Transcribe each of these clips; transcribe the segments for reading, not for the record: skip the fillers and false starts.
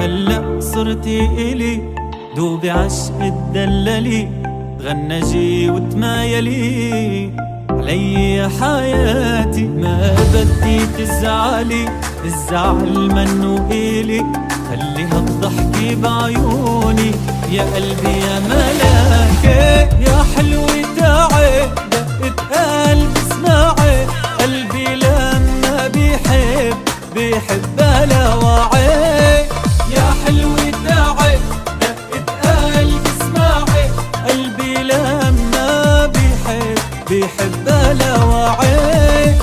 هلأ صرتي إلي دوبي عشق تدللي، تغنجي وتمايلي علي يا حياتي. ما بدي تزعلي، الزعل منو إلي، خلي هالضحكي بعيوني يا قلبي يا ملاكي. يا حلوة تعي دقة قلبي اسمعي، قلبي لما بيحب بلا وعي. يا حلوة تعي دقة قلبي اسمعي، قلبي لما بيحب بلا وعي.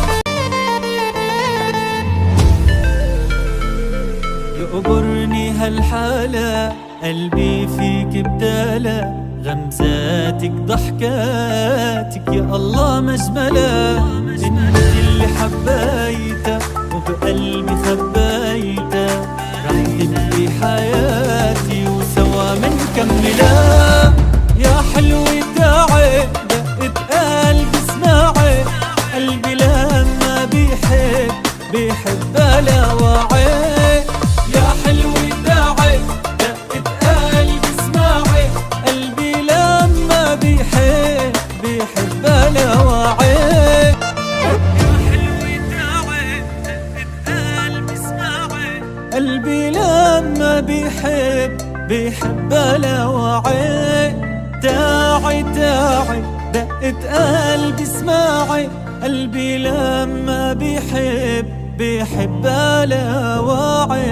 يقبرني هالحالة قلبي فيك بدالة، غمزاتك ضحكاتك يا الله مجملة. انت اللي حبيتها وبقلبي خبيتها، رح تبقي حياتي وسوا منكملة. يا حلوة تعي دقة قلبي اسمعي، قلبي لما بيحب بلا وعي. يا حلوة تعي دقة قلبي اسمعي، قلبي لما بيحب بلا وعي. يا حلوة تعي دقة قلبي اسمعي، قلبي لما بيحب بلا وعي. تعي دقة قلبي اسمعي، قلبي لما بيحب بلا وعي.